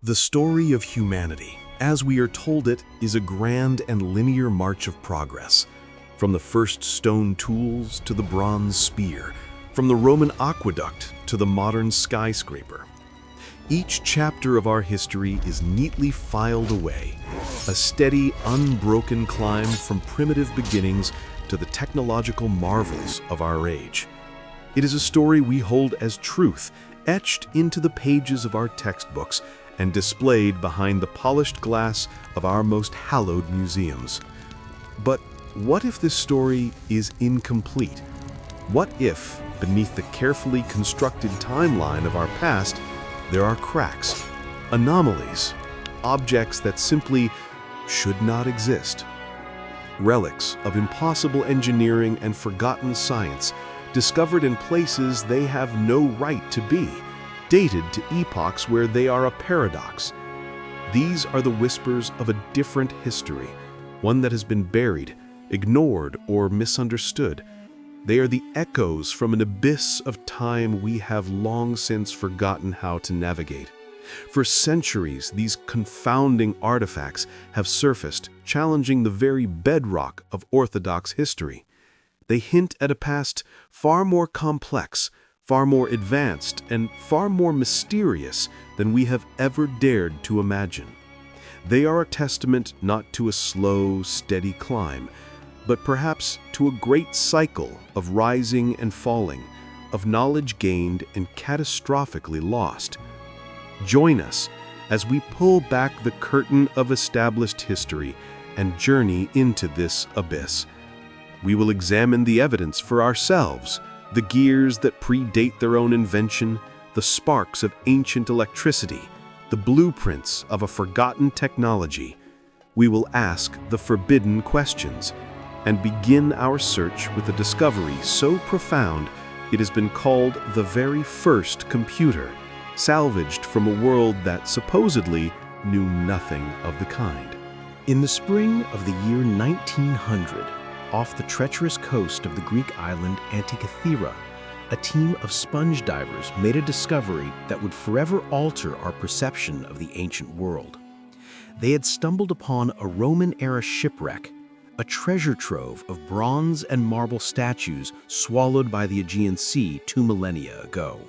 The story of humanity, as we are told it, is a grand and linear march of progress. From the first stone tools to the bronze spear, from the Roman aqueduct to the modern skyscraper. Each chapter of our history is neatly filed away, a steady, unbroken climb from primitive beginnings to the technological marvels of our age. It is a story we hold as truth, etched into the pages of our textbooks and displayed behind the polished glass of our most hallowed museums. But what if this story is incomplete? What if, beneath the carefully constructed timeline of our past, there are cracks, anomalies, objects that simply should not exist? Relics of impossible engineering and forgotten science, discovered in places they have no right to be, dated to epochs where they are a paradox. These are the whispers of a different history, one that has been buried, ignored, or misunderstood. They are the echoes from an abyss of time we have long since forgotten how to navigate. For centuries, these confounding artifacts have surfaced, challenging the very bedrock of orthodox history. They hint at a past far more complex, far more advanced, and far more mysterious than we have ever dared to imagine. They are a testament not to a slow, steady climb, but perhaps to a great cycle of rising and falling, of knowledge gained and catastrophically lost. Join us as we pull back the curtain of established history and journey into this abyss. We will examine the evidence for ourselves, the gears that predate their own invention, the sparks of ancient electricity, the blueprints of a forgotten technology. We will ask the forbidden questions and begin our search with a discovery so profound it has been called the very first computer, salvaged from a world that supposedly knew nothing of the kind. In the spring of the year 1900, off the treacherous coast of the Greek island Antikythera, a team of sponge divers made a discovery that would forever alter our perception of the ancient world. They had stumbled upon a Roman-era shipwreck, a treasure trove of bronze and marble statues swallowed by the Aegean Sea 2 millennia ago.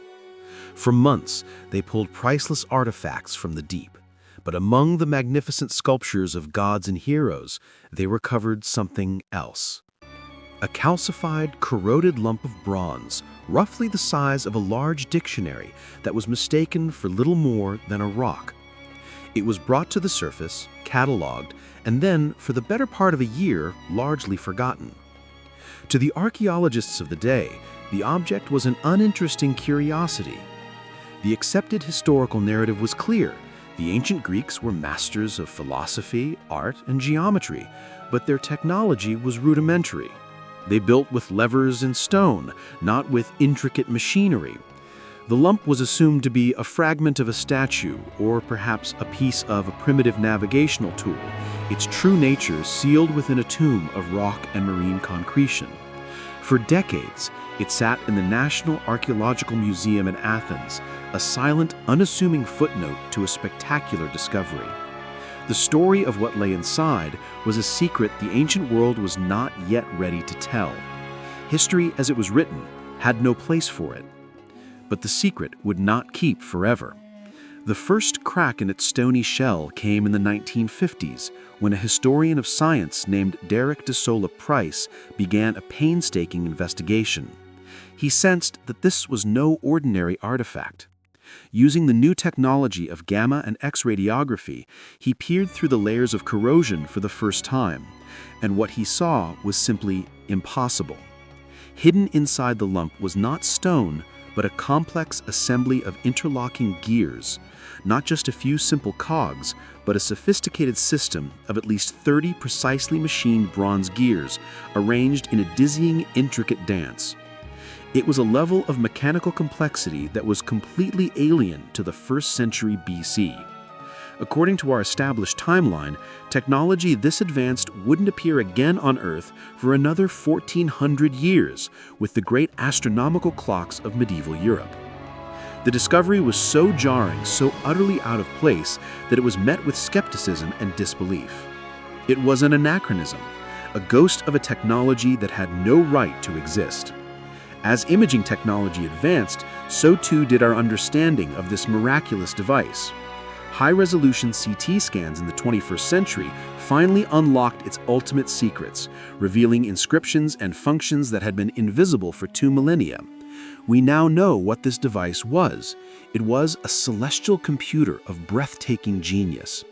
For months, they pulled priceless artifacts from the deep. But among the magnificent sculptures of gods and heroes, they recovered something else. A calcified, corroded lump of bronze, roughly the size of a large dictionary, that was mistaken for little more than a rock. It was brought to the surface, catalogued, and then, for the better part of a year, largely forgotten. To the archaeologists of the day, the object was an uninteresting curiosity. The accepted historical narrative was clear. The ancient Greeks were masters of philosophy, art, and geometry, but their technology was rudimentary. They built with levers and stone, not with intricate machinery. The lump was assumed to be a fragment of a statue, or perhaps a piece of a primitive navigational tool, its true nature sealed within a tomb of rock and marine concretion. For decades, it sat in the National Archaeological Museum in Athens, a silent, unassuming footnote to a spectacular discovery. The story of what lay inside was a secret the ancient world was not yet ready to tell. History, as it was written, had no place for it. But the secret would not keep forever. The first crack in its stony shell came in the 1950s, when a historian of science named Derek de Sola Price began a painstaking investigation. He sensed that this was no ordinary artifact. Using the new technology of gamma and X radiography, he peered through the layers of corrosion for the first time, and what he saw was simply impossible. Hidden inside the lump was not stone, but a complex assembly of interlocking gears, not just a few simple cogs, but a sophisticated system of at least 30 precisely machined bronze gears arranged in a dizzying, intricate dance. It was a level of mechanical complexity that was completely alien to the 1st century BC. According to our established timeline, technology this advanced wouldn't appear again on Earth for another 1,400 years, with the great astronomical clocks of medieval Europe. The discovery was so jarring, so utterly out of place, that it was met with skepticism and disbelief. It was an anachronism, a ghost of a technology that had no right to exist. As imaging technology advanced, so too did our understanding of this miraculous device. High-resolution CT scans in the 21st century finally unlocked its ultimate secrets, revealing inscriptions and functions that had been invisible for 2 millennia. We now know what this device was. It was a celestial computer of breathtaking genius.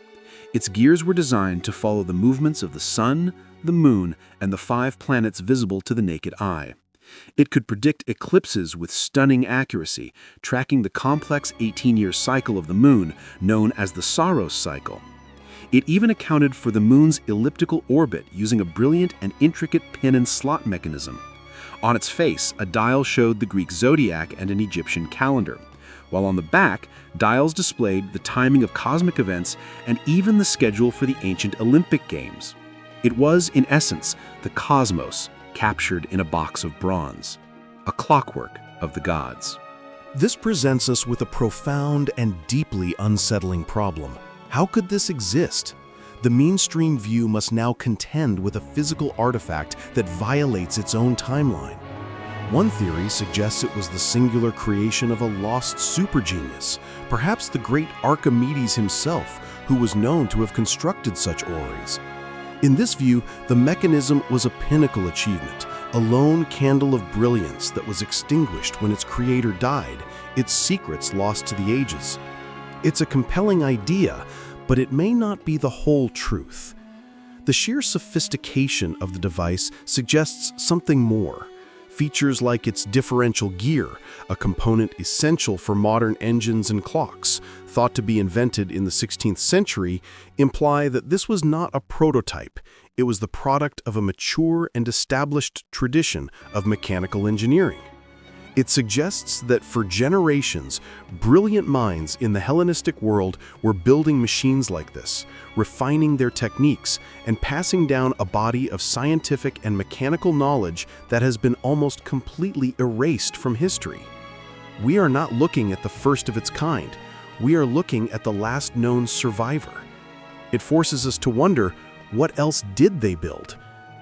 Its gears were designed to follow the movements of the sun, the moon, and the 5 planets visible to the naked eye. It could predict eclipses with stunning accuracy, tracking the complex 18-year cycle of the moon, known as the Saros cycle. It even accounted for the moon's elliptical orbit using a brilliant and intricate pin and slot mechanism. On its face, a dial showed the Greek zodiac and an Egyptian calendar, while on the back, dials displayed the timing of cosmic events and even the schedule for the ancient Olympic Games. It was, in essence, the cosmos, captured in a box of bronze, a clockwork of the gods. This presents us with a profound and deeply unsettling problem. How could this exist? The mainstream view must now contend with a physical artifact that violates its own timeline. One theory suggests it was the singular creation of a lost supergenius, perhaps the great Archimedes himself, who was known to have constructed such orreries. In this view, the mechanism was a pinnacle achievement, a lone candle of brilliance that was extinguished when its creator died, its secrets lost to the ages. It's a compelling idea, but it may not be the whole truth. The sheer sophistication of the device suggests something more. Features like its differential gear, a component essential for modern engines and clocks, thought to be invented in the 16th century, imply that this was not a prototype. It was the product of a mature and established tradition of mechanical engineering. It suggests that for generations, brilliant minds in the Hellenistic world were building machines like this, refining their techniques, and passing down a body of scientific and mechanical knowledge that has been almost completely erased from history. We are not looking at the first of its kind. We are looking at the last known survivor. It forces us to wonder, what else did they build?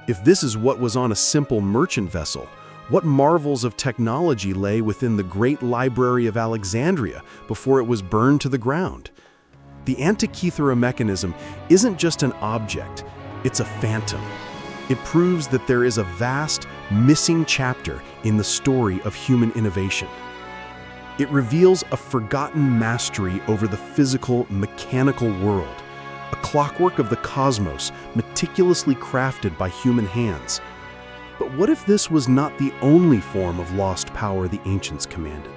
If this is what was on a simple merchant vessel, what marvels of technology lay within the great library of Alexandria before it was burned to the ground? The Antikythera Mechanism isn't just an object, it's a phantom. It proves that there is a vast, missing chapter in the story of human innovation. It reveals a forgotten mastery over the physical, mechanical world, a clockwork of the cosmos meticulously crafted by human hands. But what if this was not the only form of lost power the ancients commanded?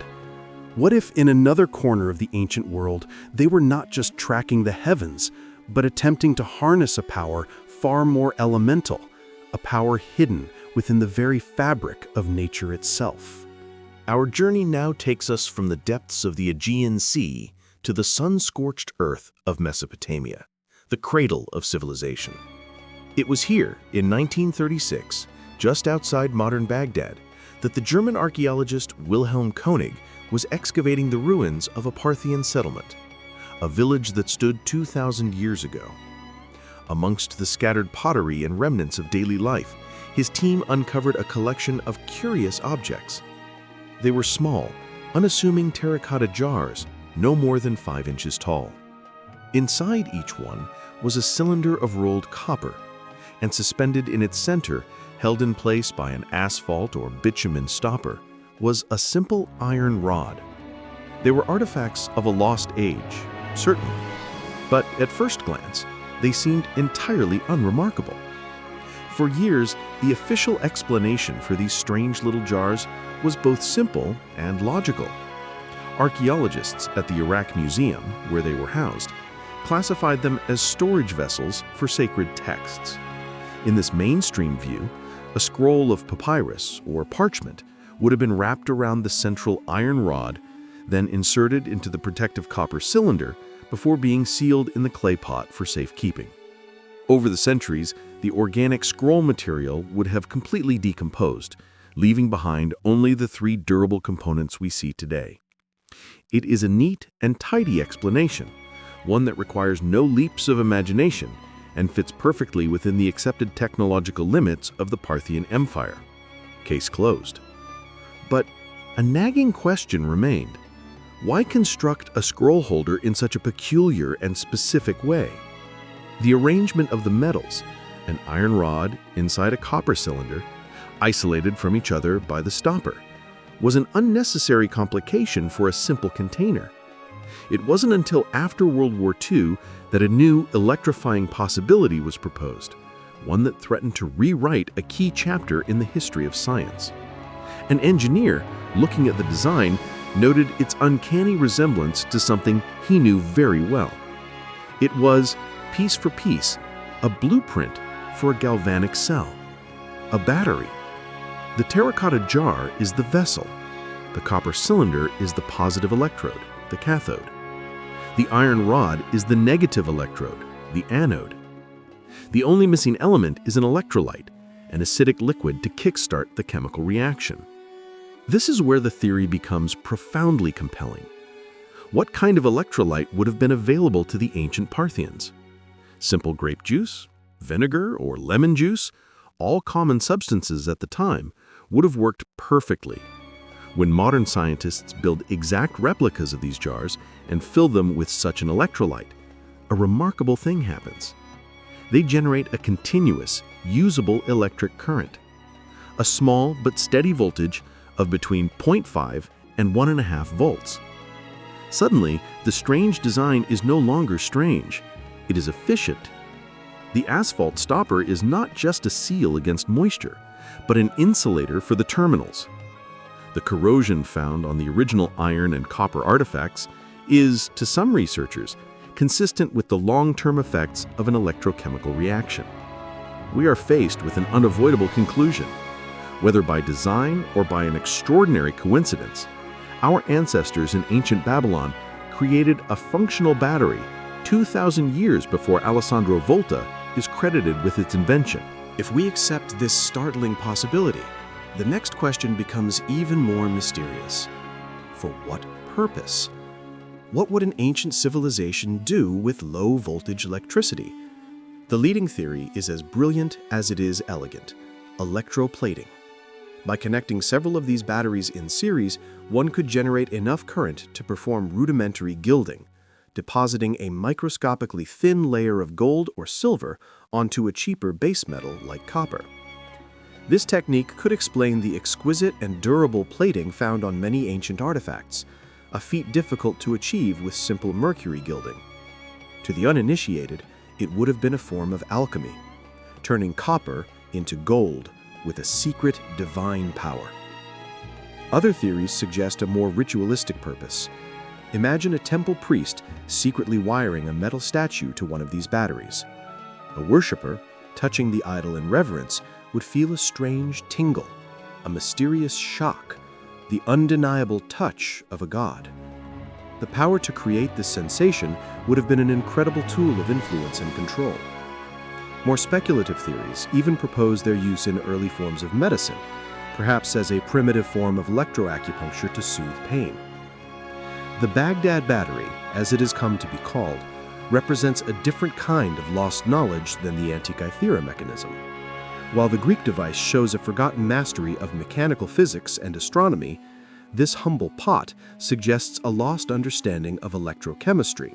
What if in another corner of the ancient world, they were not just tracking the heavens, but attempting to harness a power far more elemental, a power hidden within the very fabric of nature itself? Our journey now takes us from the depths of the Aegean Sea to the sun-scorched earth of Mesopotamia, the cradle of civilization. It was here, in 1936, just outside modern Baghdad, that the German archaeologist Wilhelm Koenig was excavating the ruins of a Parthian settlement, a village that stood 2,000 years ago. Amongst the scattered pottery and remnants of daily life, his team uncovered a collection of curious objects. They were small, unassuming terracotta jars, no more than 5 inches tall. Inside each one was a cylinder of rolled copper, and suspended in its center, held in place by an asphalt or bitumen stopper, was a simple iron rod. They were artifacts of a lost age, certainly, but at first glance, they seemed entirely unremarkable. For years, the official explanation for these strange little jars was both simple and logical. Archaeologists at the Iraq Museum, where they were housed, classified them as storage vessels for sacred texts. In this mainstream view, a scroll of papyrus or parchment would have been wrapped around the central iron rod, then inserted into the protective copper cylinder before being sealed in the clay pot for safekeeping. Over the centuries, the organic scroll material would have completely decomposed, leaving behind only the 3 durable components we see today. It is a neat and tidy explanation, one that requires no leaps of imagination and fits perfectly within the accepted technological limits of the Parthian Empire. Case closed. But a nagging question remained. Why construct a scroll holder in such a peculiar and specific way? The arrangement of the metals, an iron rod inside a copper cylinder, isolated from each other by the stopper, was an unnecessary complication for a simple container. It wasn't until after World War II that a new electrifying possibility was proposed, one that threatened to rewrite a key chapter in the history of science. An engineer, looking at the design, noted its uncanny resemblance to something he knew very well. It was, piece for piece, a blueprint for a galvanic cell, a battery. The terracotta jar is the vessel. The copper cylinder is the positive electrode, the cathode. The iron rod is the negative electrode, the anode. The only missing element is an electrolyte, an acidic liquid to kickstart the chemical reaction. This is where the theory becomes profoundly compelling. What kind of electrolyte would have been available to the ancient Parthians? Simple grape juice, vinegar, or lemon juice, all common substances at the time, would have worked perfectly. When modern scientists build exact replicas of these jars and fill them with such an electrolyte, a remarkable thing happens. They generate a continuous, usable electric current. A small but steady voltage of between 0.5 and 1.5 volts. Suddenly, the strange design is no longer strange. It is efficient. The asphalt stopper is not just a seal against moisture, but an insulator for the terminals. The corrosion found on the original iron and copper artifacts is, to some researchers, consistent with the long-term effects of an electrochemical reaction. We are faced with an unavoidable conclusion. Whether by design or by an extraordinary coincidence, our ancestors in ancient Babylon created a functional battery 2,000 years before Alessandro Volta is credited with its invention. If we accept this startling possibility, the next question becomes even more mysterious. For what purpose? What would an ancient civilization do with low-voltage electricity? The leading theory is as brilliant as it is elegant: electroplating. By connecting several of these batteries in series, one could generate enough current to perform rudimentary gilding, depositing a microscopically thin layer of gold or silver onto a cheaper base metal like copper. This technique could explain the exquisite and durable plating found on many ancient artifacts, a feat difficult to achieve with simple mercury gilding. To the uninitiated, it would have been a form of alchemy, turning copper into gold with a secret divine power. Other theories suggest a more ritualistic purpose. Imagine a temple priest secretly wiring a metal statue to one of these batteries. A worshipper, touching the idol in reverence, would feel a strange tingle, a mysterious shock, the undeniable touch of a god. The power to create this sensation would have been an incredible tool of influence and control. More speculative theories even propose their use in early forms of medicine, perhaps as a primitive form of electroacupuncture to soothe pain. The Baghdad Battery, as it has come to be called, represents a different kind of lost knowledge than the Antikythera Mechanism. While the Greek device shows a forgotten mastery of mechanical physics and astronomy, this humble pot suggests a lost understanding of electrochemistry.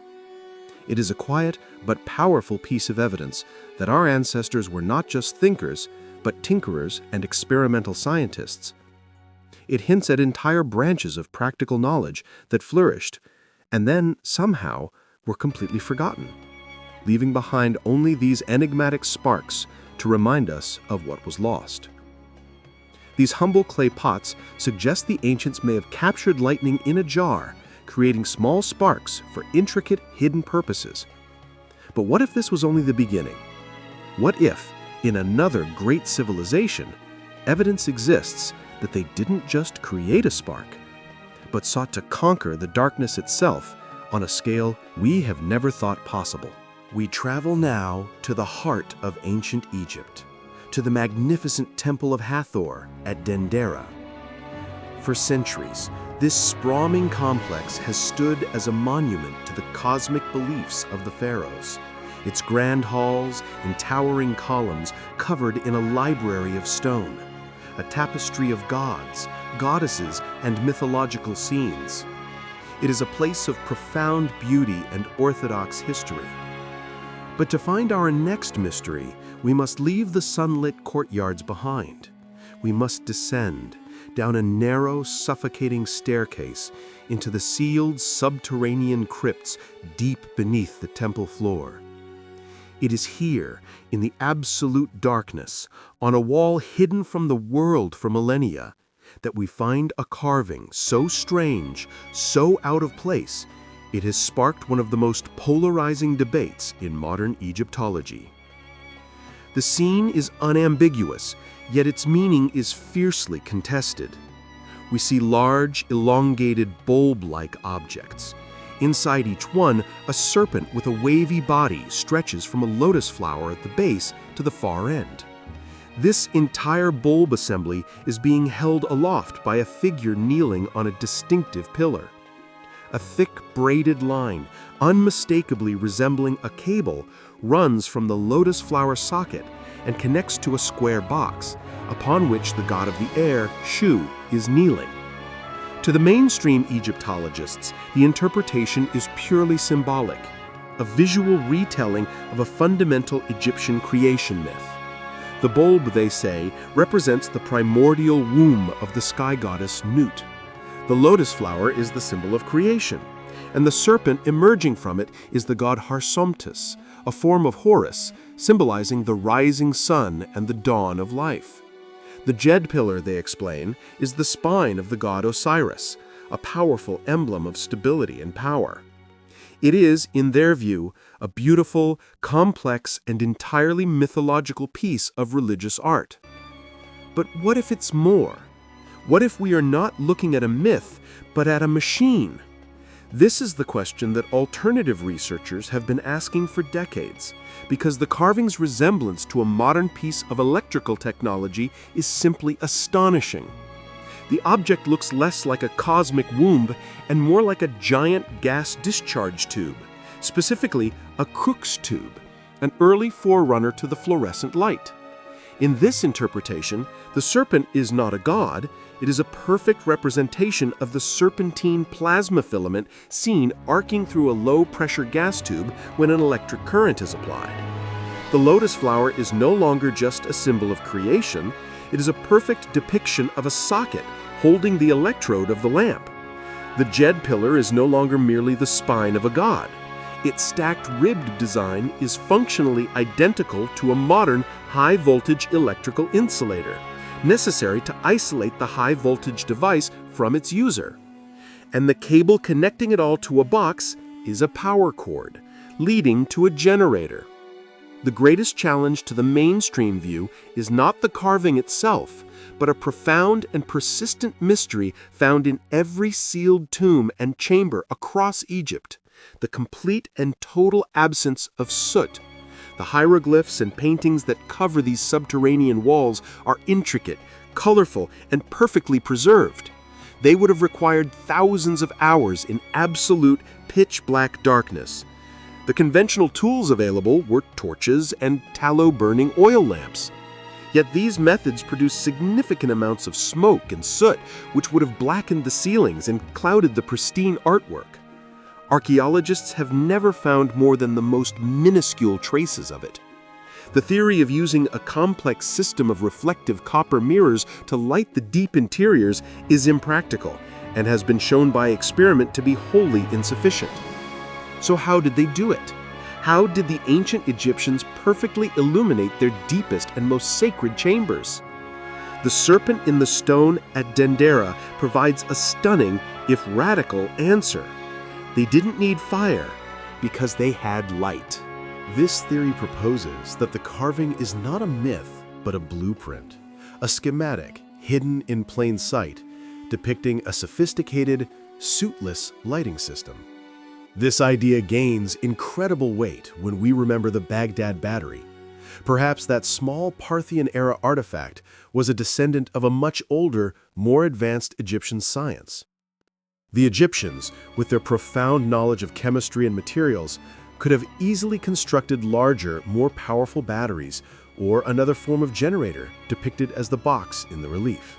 It is a quiet but powerful piece of evidence that our ancestors were not just thinkers, but tinkerers and experimental scientists. It hints at entire branches of practical knowledge that flourished, and then, somehow, were completely forgotten, leaving behind only these enigmatic sparks to remind us of what was lost. These humble clay pots suggest the ancients may have captured lightning in a jar, creating small sparks for intricate, hidden purposes. But what if this was only the beginning? What if, in another great civilization, evidence exists that they didn't just create a spark, but sought to conquer the darkness itself on a scale we have never thought possible? We travel now to the heart of ancient Egypt, to the magnificent Temple of Hathor at Dendera. For centuries, This sprawling complex has stood as a monument to the cosmic beliefs of the pharaohs, its grand halls and towering columns covered in a library of stone, a tapestry of gods, goddesses, and mythological scenes. It is a place of profound beauty and orthodox history. But to find our next mystery, we must leave the sunlit courtyards behind. We must descend down a narrow, suffocating staircase into the sealed subterranean crypts deep beneath the temple floor. It is here, in the absolute darkness, on a wall hidden from the world for millennia, that we find a carving so strange, so out of place, it has sparked one of the most polarizing debates in modern Egyptology. The scene is unambiguous, yet its meaning is fiercely contested. We see large, elongated, bulb-like objects. Inside each one, a serpent with a wavy body stretches from a lotus flower at the base to the far end. This entire bulb assembly is being held aloft by a figure kneeling on a distinctive pillar. A thick braided line, unmistakably resembling a cable, runs from the lotus flower socket and connects to a square box, upon which the god of the air, Shu, is kneeling. To the mainstream Egyptologists, the interpretation is purely symbolic, a visual retelling of a fundamental Egyptian creation myth. The bulb, they say, represents the primordial womb of the sky goddess Nut. The lotus flower is the symbol of creation, and the serpent emerging from it is the god Harsomtus, a form of Horus, symbolizing the rising sun and the dawn of life. The Jed pillar, they explain, is the spine of the god Osiris, a powerful emblem of stability and power. It is, in their view, a beautiful, complex, and entirely mythological piece of religious art. But what if it's more? What if we are not looking at a myth, but at a machine? This is the question that alternative researchers have been asking for decades, because the carving's resemblance to a modern piece of electrical technology is simply astonishing. The object looks less like a cosmic womb and more like a giant gas discharge tube, specifically a Crookes tube, an early forerunner to the fluorescent light. In this interpretation, the serpent is not a god, it is a perfect representation of the serpentine plasma filament seen arcing through a low-pressure gas tube when an electric current is applied. The lotus flower is no longer just a symbol of creation, it is a perfect depiction of a socket holding the electrode of the lamp. The Jed pillar is no longer merely the spine of a god. Its stacked ribbed design is functionally identical to a modern high-voltage electrical insulator, necessary to isolate the high-voltage device from its user. And the cable connecting it all to a box is a power cord, leading to a generator. The greatest challenge to the mainstream view is not the carving itself, but a profound and persistent mystery found in every sealed tomb and chamber across Egypt: the complete and total absence of soot. The hieroglyphs and paintings that cover these subterranean walls are intricate, colorful, and perfectly preserved. They would have required thousands of hours in absolute pitch-black darkness. The conventional tools available were torches and tallow-burning oil lamps. Yet these methods produced significant amounts of smoke and soot, which would have blackened the ceilings and clouded the pristine artwork. Archaeologists have never found more than the most minuscule traces of it. The theory of using a complex system of reflective copper mirrors to light the deep interiors is impractical and has been shown by experiment to be wholly insufficient. So how did they do it? How did the ancient Egyptians perfectly illuminate their deepest and most sacred chambers? The serpent in the stone at Dendera provides a stunning, if radical, answer. They didn't need fire because they had light. This theory proposes that the carving is not a myth, but a blueprint, a schematic hidden in plain sight, depicting a sophisticated, suitless lighting system. This idea gains incredible weight when we remember the Baghdad Battery. Perhaps that small Parthian-era artifact was a descendant of a much older, more advanced Egyptian science. The Egyptians, with their profound knowledge of chemistry and materials, could have easily constructed larger, more powerful batteries or another form of generator depicted as the box in the relief.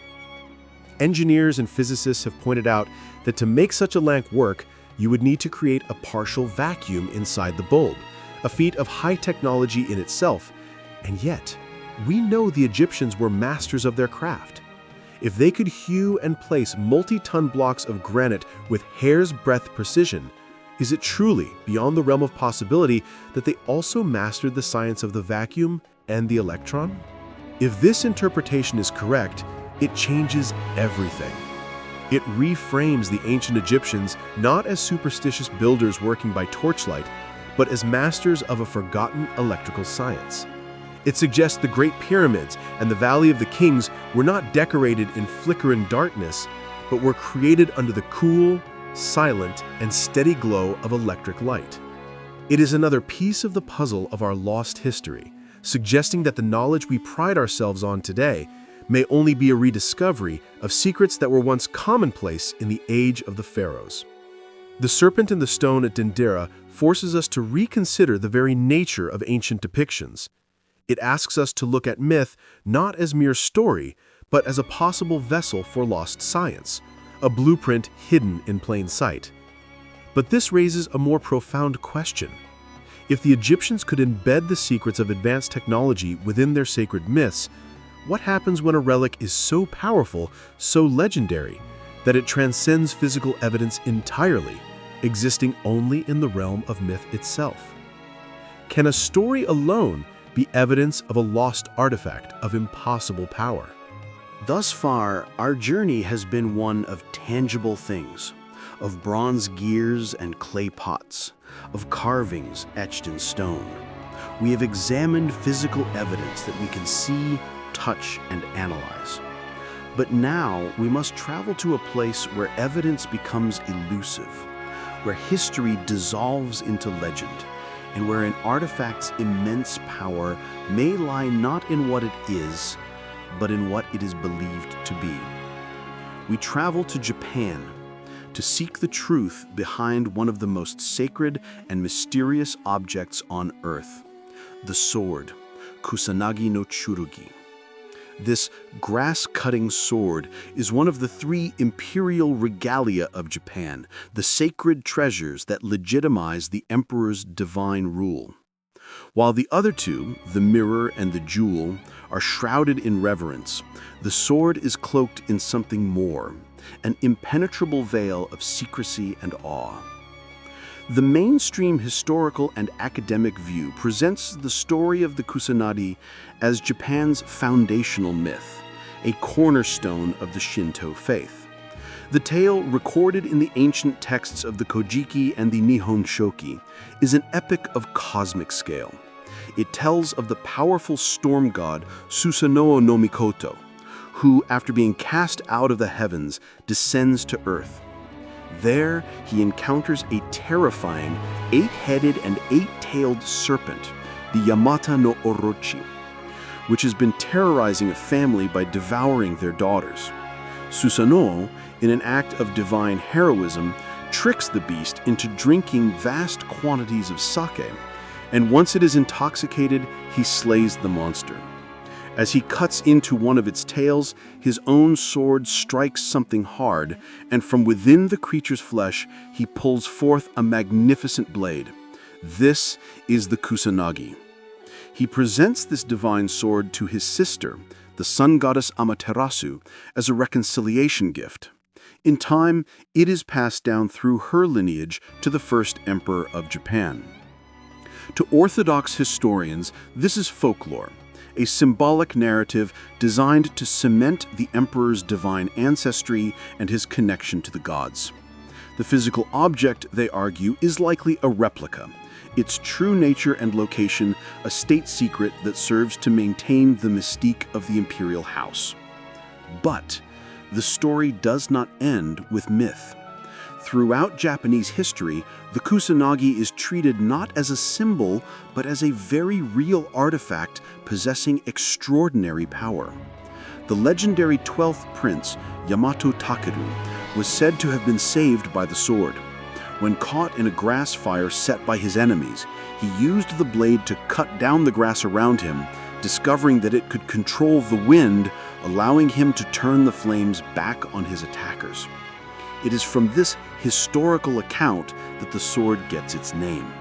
Engineers and physicists have pointed out that to make such a lamp work, you would need to create a partial vacuum inside the bulb, a feat of high technology in itself, and yet, we know the Egyptians were masters of their craft. If they could hew and place multi-ton blocks of granite with hair's breadth precision, is it truly beyond the realm of possibility that they also mastered the science of the vacuum and the electron? If this interpretation is correct, it changes everything. It reframes the ancient Egyptians not as superstitious builders working by torchlight, but as masters of a forgotten electrical science. It suggests the Great Pyramids and the Valley of the Kings were not decorated in flickering darkness, but were created under the cool, silent, and steady glow of electric light. It is another piece of the puzzle of our lost history, suggesting that the knowledge we pride ourselves on today may only be a rediscovery of secrets that were once commonplace in the age of the pharaohs. The serpent in the stone at Dendera forces us to reconsider the very nature of ancient depictions. It asks us to look at myth not as mere story, but as a possible vessel for lost science, a blueprint hidden in plain sight. But this raises a more profound question. If the Egyptians could embed the secrets of advanced technology within their sacred myths, what happens when a relic is so powerful, so legendary, that it transcends physical evidence entirely, existing only in the realm of myth itself? Can a story alone be evidence of a lost artifact of impossible power? Thus far, our journey has been one of tangible things, of bronze gears and clay pots, of carvings etched in stone. We have examined physical evidence that we can see, touch, and analyze. But now we must travel to a place where evidence becomes elusive, where history dissolves into legend, and where an artifact's immense power may lie not in what it is, but in what it is believed to be. We travel to Japan to seek the truth behind one of the most sacred and mysterious objects on Earth, the sword, Kusanagi-no-Tsurugi. This grass-cutting sword is one of the 3 imperial regalia of Japan, the sacred treasures that legitimize the emperor's divine rule. While the other 2, the mirror and the jewel, are shrouded in reverence, the sword is cloaked in something more, an impenetrable veil of secrecy and awe. The mainstream historical and academic view presents the story of the Kusanagi as Japan's foundational myth, a cornerstone of the Shinto faith. The tale, recorded in the ancient texts of the Kojiki and the Nihon Shoki, is an epic of cosmic scale. It tells of the powerful storm god Susanoo no Mikoto, who, after being cast out of the heavens, descends to earth. There, he encounters a terrifying 8-headed and 8-tailed serpent, the Yamata no Orochi, which has been terrorizing a family by devouring their daughters. Susanoo, in an act of divine heroism, tricks the beast into drinking vast quantities of sake, and once it is intoxicated, he slays the monster. As he cuts into one of its tails, his own sword strikes something hard, and from within the creature's flesh, he pulls forth a magnificent blade. This is the Kusanagi. He presents this divine sword to his sister, the sun goddess Amaterasu, as a reconciliation gift. In time, it is passed down through her lineage to the first emperor of Japan. To Orthodox historians, this is folklore, a symbolic narrative designed to cement the emperor's divine ancestry and his connection to the gods. The physical object, they argue, is likely a replica, its true nature and location a state secret that serves to maintain the mystique of the imperial house. But the story does not end with myth. Throughout Japanese history, the Kusanagi is treated not as a symbol, but as a very real artifact possessing extraordinary power. The legendary 12th prince, Yamato Takeru, was said to have been saved by the sword. When caught in a grass fire set by his enemies, he used the blade to cut down the grass around him, discovering that it could control the wind, allowing him to turn the flames back on his attackers. It is from this historical account that the sword gets its name.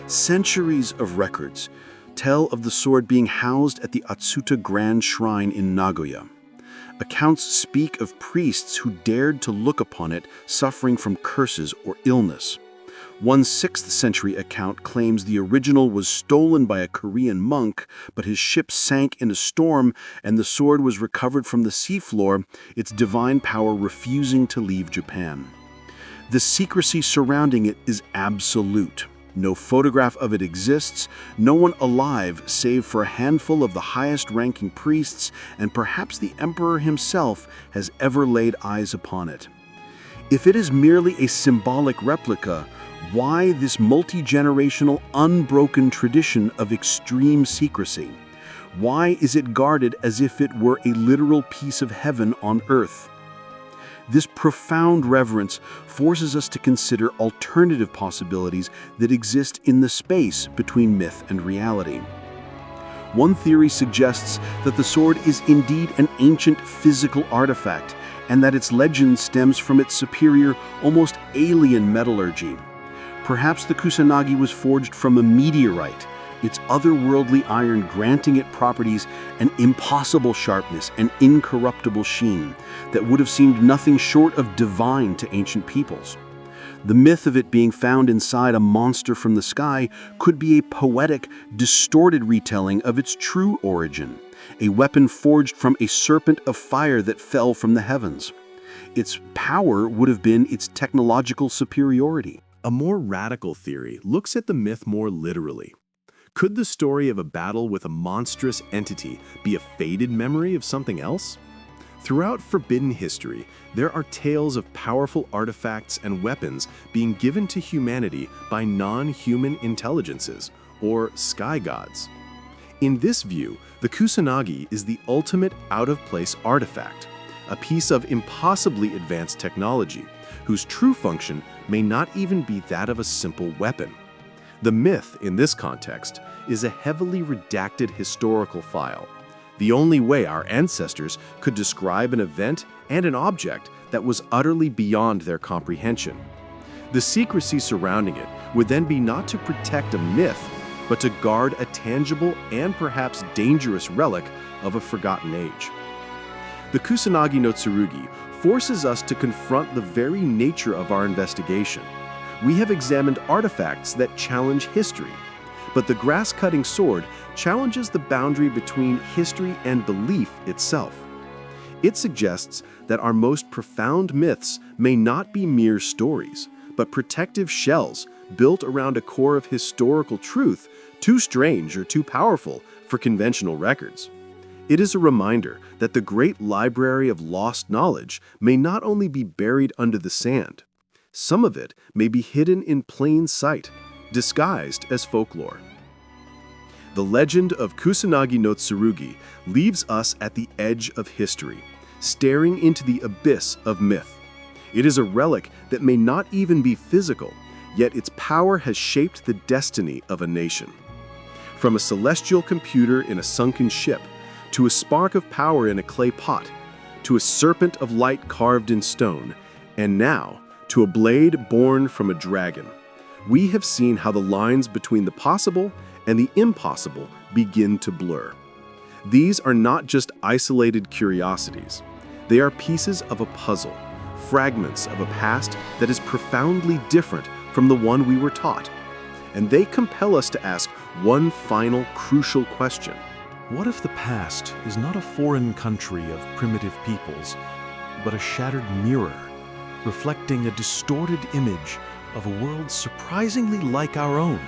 Centuries of records tell of the sword being housed at the Atsuta Grand Shrine in Nagoya. Accounts speak of priests who dared to look upon it suffering from curses or illness. One 6th century account claims the original was stolen by a Korean monk, but his ship sank in a storm and the sword was recovered from the seafloor, its divine power refusing to leave Japan. The secrecy surrounding it is absolute. No photograph of it exists, no one alive save for a handful of the highest-ranking priests, and perhaps the emperor himself has ever laid eyes upon it. If it is merely a symbolic replica, why this multi-generational, unbroken tradition of extreme secrecy? Why is it guarded as if it were a literal piece of heaven on earth? This profound reverence forces us to consider alternative possibilities that exist in the space between myth and reality. One theory suggests that the sword is indeed an ancient physical artifact, and that its legend stems from its superior, almost alien metallurgy. Perhaps the Kusanagi was forged from a meteorite, its otherworldly iron granting it properties an impossible sharpness and incorruptible sheen that would have seemed nothing short of divine to ancient peoples. The myth of it being found inside a monster from the sky could be a poetic, distorted retelling of its true origin, a weapon forged from a serpent of fire that fell from the heavens. Its power would have been its technological superiority. A more radical theory looks at the myth more literally. Could the story of a battle with a monstrous entity be a faded memory of something else? Throughout forbidden history, there are tales of powerful artifacts and weapons being given to humanity by non-human intelligences, or sky gods. In this view, the Kusanagi is the ultimate out-of-place artifact, a piece of impossibly advanced technology, whose true function may not even be that of a simple weapon. The myth, in this context, is a heavily redacted historical file, the only way our ancestors could describe an event and an object that was utterly beyond their comprehension. The secrecy surrounding it would then be not to protect a myth, but to guard a tangible and perhaps dangerous relic of a forgotten age. The Kusanagi-no-Tsurugi forces us to confront the very nature of our investigation. We have examined artifacts that challenge history, but the grass-cutting sword challenges the boundary between history and belief itself. It suggests that our most profound myths may not be mere stories, but protective shells built around a core of historical truth too strange or too powerful for conventional records. It is a reminder that the great library of lost knowledge may not only be buried under the sand. Some of it may be hidden in plain sight, disguised as folklore. The legend of Kusanagi-no-Tsurugi leaves us at the edge of history, staring into the abyss of myth. It is a relic that may not even be physical, yet its power has shaped the destiny of a nation. From a celestial computer in a sunken ship, to a spark of power in a clay pot, to a serpent of light carved in stone, and now to a blade born from a dragon, we have seen how the lines between the possible and the impossible begin to blur. These are not just isolated curiosities. They are pieces of a puzzle, fragments of a past that is profoundly different from the one we were taught. And they compel us to ask one final crucial question. What if the past is not a foreign country of primitive peoples, but a shattered mirror, reflecting a distorted image of a world surprisingly like our own?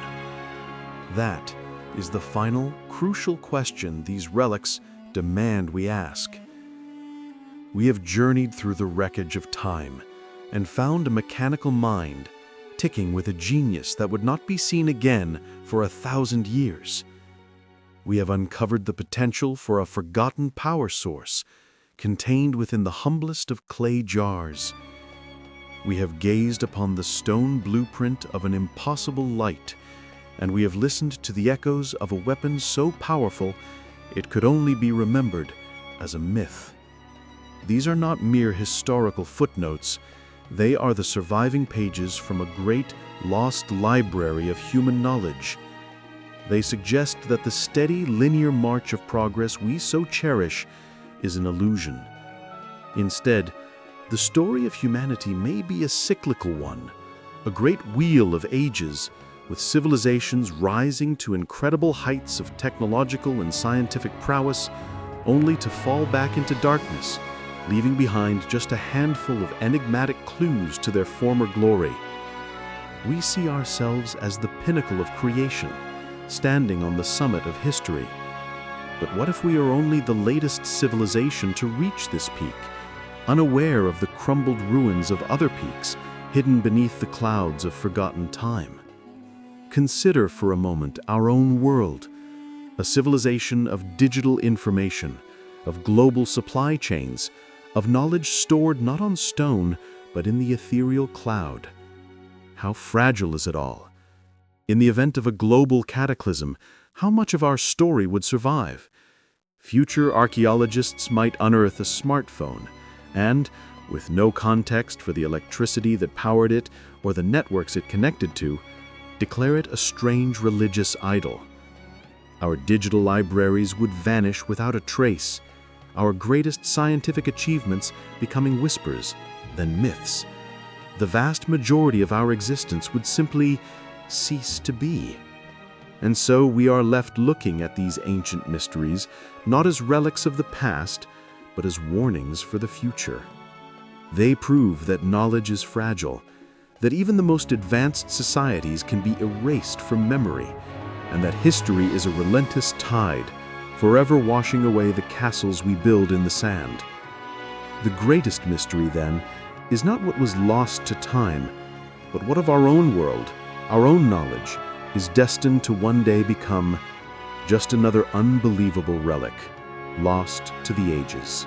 That is the final, crucial question these relics demand we ask. We have journeyed through the wreckage of time and found a mechanical mind ticking with a genius that would not be seen again for 1,000 years. We have uncovered the potential for a forgotten power source contained within the humblest of clay jars, We have gazed upon the stone blueprint of an impossible light, and we have listened to the echoes of a weapon so powerful it could only be remembered as a myth. These are not mere historical footnotes. They are the surviving pages from a great, lost library of human knowledge. They suggest that the steady, linear march of progress we so cherish is an illusion. Instead, the story of humanity may be a cyclical one, a great wheel of ages, with civilizations rising to incredible heights of technological and scientific prowess, only to fall back into darkness, leaving behind just a handful of enigmatic clues to their former glory. We see ourselves as the pinnacle of creation, standing on the summit of history. But what if we are only the latest civilization to reach this peak, unaware of the crumbled ruins of other peaks hidden beneath the clouds of forgotten time? Consider for a moment our own world, a civilization of digital information, of global supply chains, of knowledge stored not on stone, but in the ethereal cloud. How fragile is it all? In the event of a global cataclysm, how much of our story would survive? Future archaeologists might unearth a smartphone, and, with no context for the electricity that powered it or the networks it connected to, declare it a strange religious idol. Our digital libraries would vanish without a trace, our greatest scientific achievements becoming whispers, then myths. The vast majority of our existence would simply cease to be. And so we are left looking at these ancient mysteries not as relics of the past, but as warnings for the future. They prove that knowledge is fragile, that even the most advanced societies can be erased from memory, and that history is a relentless tide, forever washing away the castles we build in the sand. The greatest mystery, then, is not what was lost to time, but what of our own world, our own knowledge, is destined to one day become just another unbelievable relic, lost to the ages.